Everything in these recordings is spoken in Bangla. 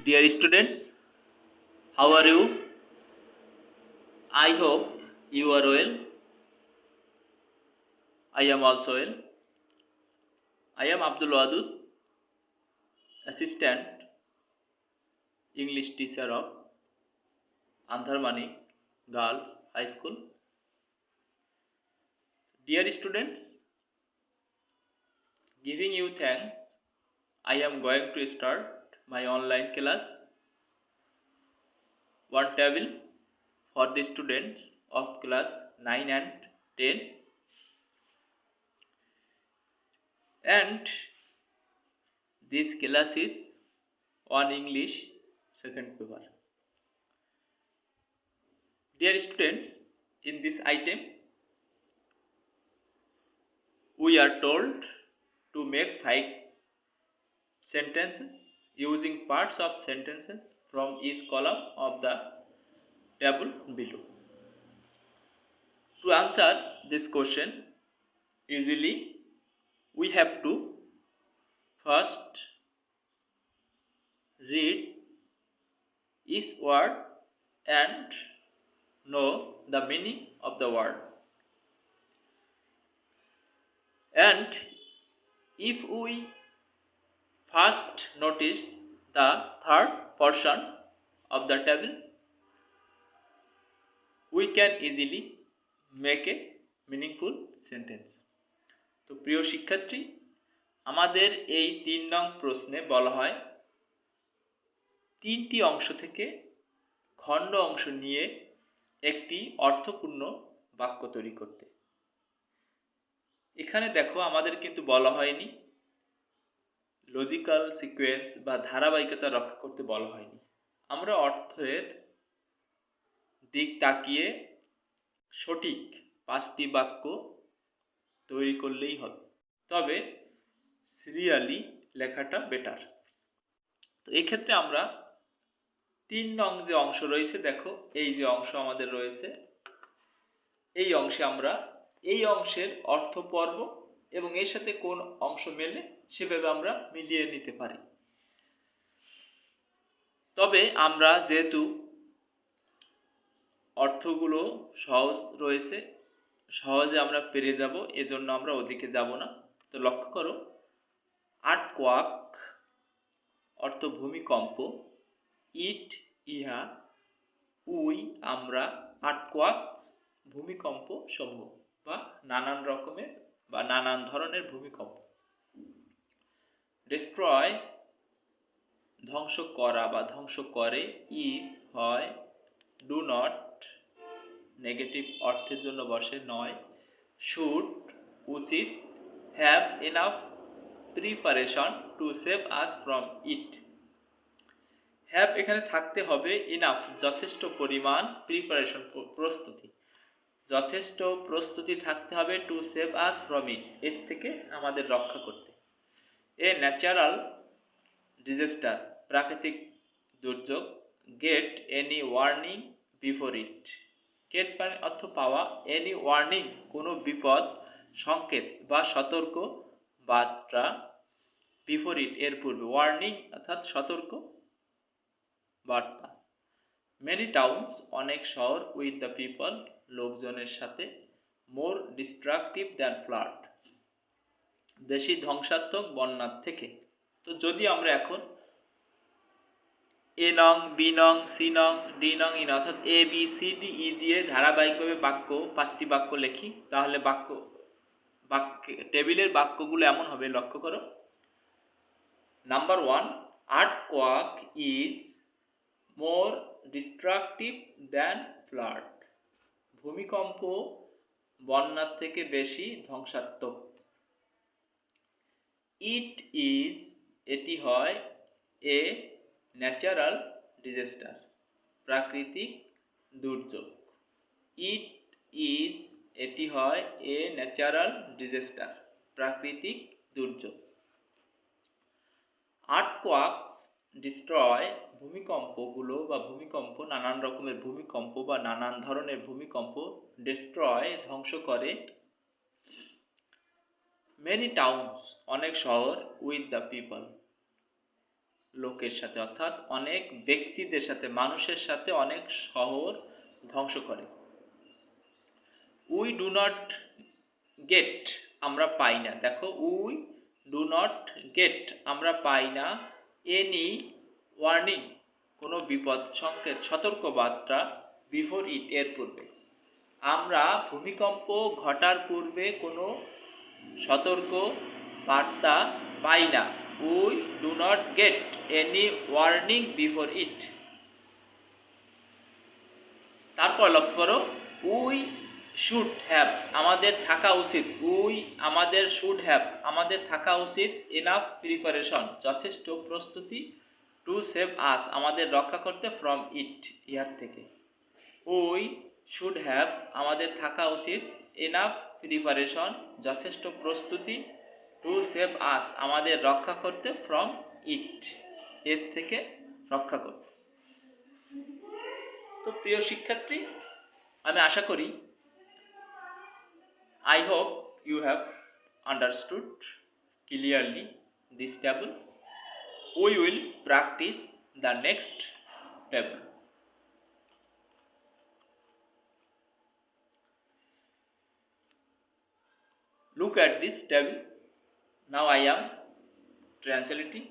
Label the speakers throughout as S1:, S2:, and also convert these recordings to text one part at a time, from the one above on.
S1: Dear students, how are you? I hope you are well. I am also well. I am Abdul Wadud, Assistant English Teacher of Andharmani Girls High School. Dear students, giving you thanks, I am going to start my online class. One table for the students of class 9 and 10. And this class is on English second paper. Dear students, in this item, we are told to make 5 sentences using parts of sentences from each column of the table below. To answer this question easily, we have to first read each word and know the meaning of the word. And if we first notice the third portion of the table, we can easily make a meaningful sentence. তো প্রিয় শিক্ষার্থী, আমাদের এই 3 নং প্রশ্নে বলা হয় 3টি অংশ থেকে খণ্ড অংশ নিয়ে একটি অর্থপূর্ণ বাক্য তৈরি করতে। এখানে দেখো আমাদের কিন্তু বলা হয়নি লজিক্যাল সিকোয়েন্স বা ধারাবাহিকতা রক্ষা করতে বলা হয়নি। আমরা অর্থের দিক তাকিয়ে সঠিক 5টি বাক্য তৈরি করলেই হবে, তবে সিরিয়ালি লেখাটা বেটার। তো এই ক্ষেত্রে আমরা 3 নং যে অংশ রয়েছে, দেখো এই যে অংশ আমাদের রয়েছে, এই অংশে আমরা এই অংশের অর্থ পর্ব এবং এর সাথে কোন অংশ মেলে সেভাবে আমরা মিলিয়ে নিতে পারি। তবে আমরা যেহেতু অর্থগুলো সহজ রয়েছে, সহজে আমরা পেরে যাব, এজন্য আমরা ওদিকে যাব না। তো লক্ষ্য করো, আর্থকোয়াক অর্থ ভূমিকম্প, ইট ইহা, উই আমরা, আর্থকোয়াক ভূমিকম্প সমূহ বা নানান রকমের বা নানান ধরনের ভূমিকম্প। ডিস্ট্রয় ধ্বংস করা বা ধ্বংস করে, ইজ হয়, ডু নট নেগেটিভ অর্থের জন্য বসে নয়, শুড উচিত, have enough preparation to save us from it. Have এখানে থাকতে হবে ইনাফ যথেষ্ট পরিমাণ, প্রিপারেশন প্রস্তুতি, যথেষ্ট প্রস্তুতি থাকতে হবে, to save us from it এর থেকে আমাদের রক্ষা করতে। এ ন্যাচারাল ডিজাস্টার প্রাকৃতিক দুর্যোগ, get any warning before it, get মানে অর্থ পাওয়া, এনি ওয়ার্নিং কোনো বিপদ সংকেত বা সতর্ক বার্তা, বিফোর ইট এর পূর্বে, ওয়ার্নিং অর্থাৎ সতর্ক বার্তা। মেনি টাউন্স অনেক শহর, উইথ দ্য পিপল লোকজনের সাথে, মোর ডিস্ট্রাকটিভ দ্যান ফ্লাড বেশি ধ্বংসাত্মক বন্যার থেকে। তো যদি আমরা এখন এ নং, বি নং, সি নং, ডি নং, ই নং অর্থাৎ A B C D E দিয়ে ধারাবাহিকভাবে বাক্য 5টি বাক্য লিখি, তাহলে বাক্য টেবিলের বাক্যগুলো এমন হবে, লক্ষ্য করো। Number 1, earthquake is more destructive than flood, ভূমিকম্প বন্যার থেকে বেশি ধ্বংসাত্মক। ইট ইজ এটি হয়, এ ন্যাচারাল ডিজাস্টার প্রাকৃতিক দুর্যোগ। ইট ইজ এটি হয়, এ ন্যাচারাল ডিজাস্টার প্রাকৃতিক দুর্যোগ। আর্থকোয়াকস ডিস্ট্রয় ভূমিকম্পগুলো বা ভূমিকম্প, নানান রকমের ভূমিকম্প বা নানান ধরনের ভূমিকম্প, ডিস্ট্রয় ধ্বংস করে, মেনি টাউন্স অনেক শহর, উইথ দ্য পিপল লোকের সাথে, অর্থাৎ অনেক ব্যক্তিদের সাথে, মানুষের সাথে অনেক শহর ধ্বংস করে। উই ডু নট গেট, আমরা পাই না। দেখো, উই ডু নট গেট, আমরা পাই না। এনি ওয়ার্নিং, কোনো বিপদ সংকেত, সতর্ক বার্তা। বিফোর ইট, এর পূর্বে। আমরা ভূমিকম্প ঘটার পূর্বে কোনো সতর্ক বার্তা পাই না। We do not get any warning before ইট। তারপর লক্ষ্য করো, উই শুড হ্যাভ, আমাদের থাকা উচিত। উই, আমাদের, শুড হ্যাভ, আমাদের থাকা উচিত। এনাফ প্রিপারেশন, যথেষ্ট প্রস্তুতি। টু সেভ আস, আমাদের রক্ষা করতে। ফ্রম ইট, ইহার থেকে। উই শুড হ্যাভ, আমাদের থাকা উচিত। এনাফ প্রিপারেশন, যথেষ্ট প্রস্তুতি। টু সেভ আস, আমাদের রক্ষা করতে। ফ্রম ইট, এর থেকে রক্ষা করতে। তো প্রিয় শিক্ষার্থী, আমি আশা করি, I hope you have understood clearly this table. We will practice the next table. Look at this table. Now I am translating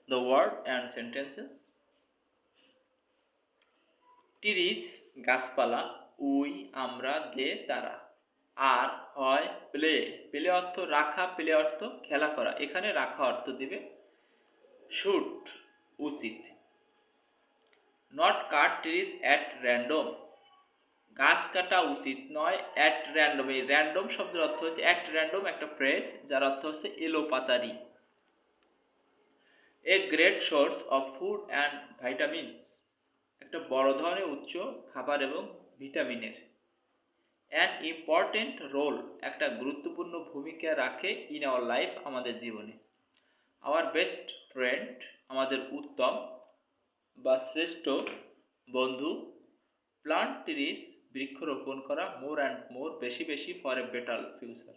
S1: the word and sentences. Trees, গাছপালা। উই, আমরা। দে, তারা। আর হয় প্লে, প্লে অর্থ রাখা, প্লে অর্থ খেলা করা, এখানে রাখা অর্থ দিবে। শুড, উচিত। Not cut trees at random, গাছ কাটা উচিত নয়। অ্যাট র্যান্ডম, এই র্যান্ডম শব্দের অর্থ হচ্ছে অ্যাট র্যান্ডম, একটা ফ্রেজ যার অর্থ হচ্ছে এলোপাতারি। A great source of food and vitamin, একটা বড় ধরনের উৎস খাবার এবং ভিটামিনের। অ্যান ইম্পর্টেন্ট রোল, একটা গুরুত্বপূর্ণ ভূমিকা রাখে। ইন আওয়ার লাইফ, আমাদের জীবনে। আওয়ার বেস্ট ফ্রেন্ড, আমাদের উত্তম বা শ্রেষ্ঠ বন্ধু। প্লান্ট ট্রিজ, বৃক্ষরোপণ করা। মোর অ্যান্ড মোর, বেশি বেশি। ফর এ বেটার ফিউচার,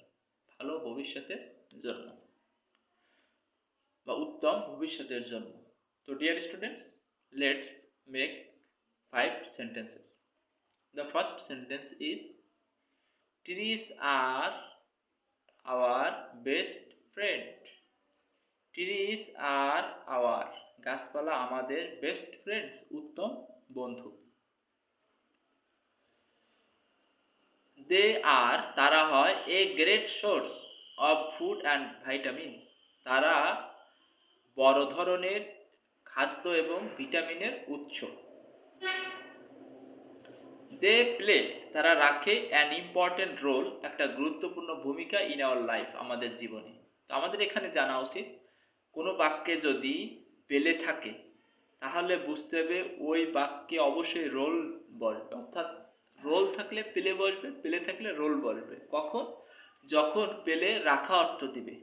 S1: ভালো ভবিষ্যতের জন্য বা উত্তম ভবিষ্যতের জন্য। তো dear students, let's make 5 sentences. The first sentence is, trees are our best friend. Trees are our, গাছপালা আমাদের, বেস্ট ফ্রেন্ডস, উত্তম বন্ধু। দে আর, তারা হয়। এ great source of food and vitamins, তারা বড় ধরনের খাদ্য এবং ভিটামিনের উৎস। দে প্লে, তারা রাখে। অ্যান ইম্পর্টেন্ট রোল, একটা গুরুত্বপূর্ণ ভূমিকা। ইন আওয়ার লাইফ, আমাদের জীবনে। তো আমাদের এখানে জানা উচিত, কোনো বাক্যে যদি পেলে থাকে তাহলে বুঝতে হবে ওই বাক্যে অবশ্যই রোল বসবে, অর্থাৎ রোল থাকলে পেলে বসবে, পেলে থাকলে রোল বসবে। কখন? যখন পেলে রাখা অর্থ দিবে।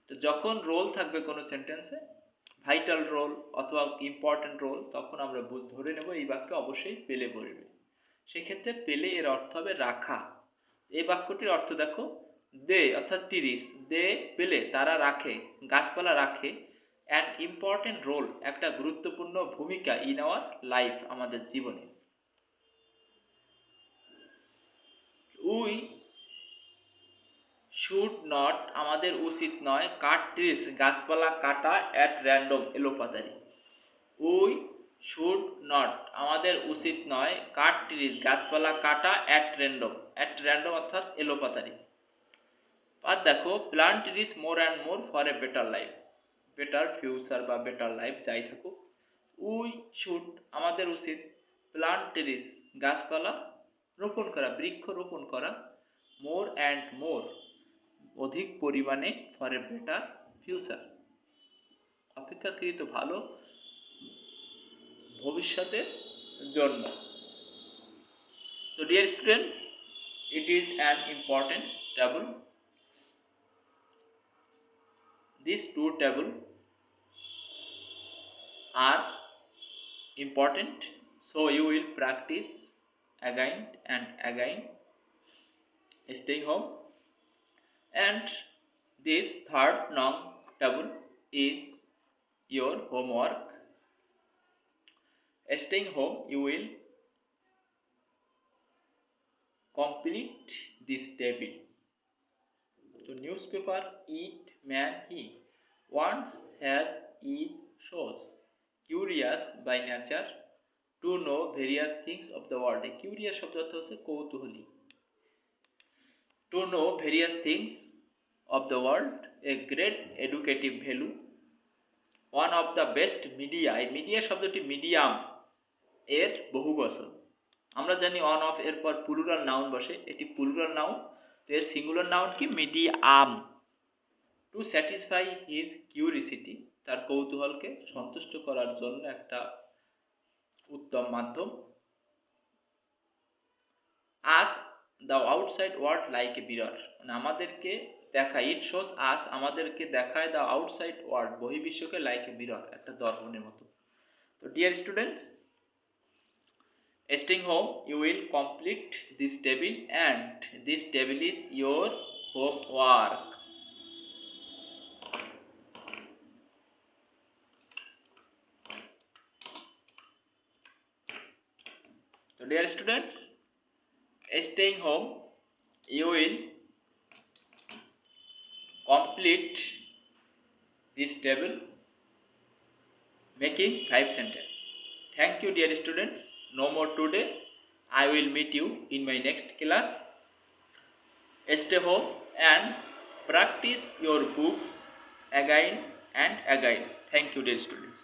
S1: তো যখন রোল থাকবে কোনো সেন্টেন্সে, ভাইটাল রোল অথবা ইম্পর্টেন্ট রোল, তখন আমরা ধরে নেব এই বাক্যে অবশ্যই পেলে বসবে। সেক্ষেত্রে পেলে এর অর্থ হবে রাখা। এই বাক্যটির অর্থ দেখো, দে অর্থাৎ ট্রিজ, দে পেলে, তারা রাখে, গাছপালা রাখে। অ্যান ইম্পর্টেন্ট রোল, একটা গুরুত্বপূর্ণ ভূমিকা। ইন আওয়ার লাইফ, আমাদের জীবনে। উই শুড নট, আমাদের উচিত নয়। কাট ট্রিজ, গাছপালা কাটা। অ্যাট র্যান্ডম, এলোপাতারি। উই শুড নট, আমাদের উচিত নয়। কাট ট্রিজ, গাছপালা কাটা। অ্যাট র্যান্ডম, অ্যাট র্যান্ডম অর্থাৎ এলোপাতারি। আর দেখো, plant trees more and more for a better life, better future বা বেটার লাইফ যাই থাকুক। উই শুড, আমাদের উচিত। প্লান্ট ট্রিজ, গাছপালা রোপণ করা, বৃক্ষ রোপণ করা। মোর অ্যান্ড মোর, অধিক পরিমাণে। ফর এ বেটার ফিউচার, অপেক্ষাকৃত ভালো ভবিষ্যতের জন্য। তো dear students, it is an important table. These two tables are important, so you will practice again and again, staying home. And this third long table is your homework. Staying home, you will complete this table. So newspaper, eat, man, he. Wants, has, is, shows. Curious by nature, to know various things of the world. Curious শব্দ অর্থ হচ্ছে কৌতূহলী। To know various things of the world, a great educative value. One of the best media, এই মিডিয়া শব্দটি মিডিয়াম এর বহুবচন। আমরা জানি অন অফ এর পর প্লুরাল নাউন বসে, এটি প্লুরাল নাউন, তো এর সিঙ্গুলার নাউন কি medium. To satisfy his curiosity, তার কৌতূহলকে সন্তুষ্ট করার জন্য একটা উত্তম মাধ্যম। Us the outside world like a mirror, মানে আমাদেরকে দেখায়, ইট শোজ আস আমাদেরকে দেখায় দ্য আউটসাইড ওয়ার্ল্ড বহির্বিশ্বকে লাইক এ মিরর একটা দর্পণের মতো। তো dear students, staying home you will complete this table and this table is your homework. So dear students, staying home you will complete this table making 5 sentences. Thank you dear students. No more today. I will meet you in my next class. Stay home and practice your books again and again. Thank you dear students.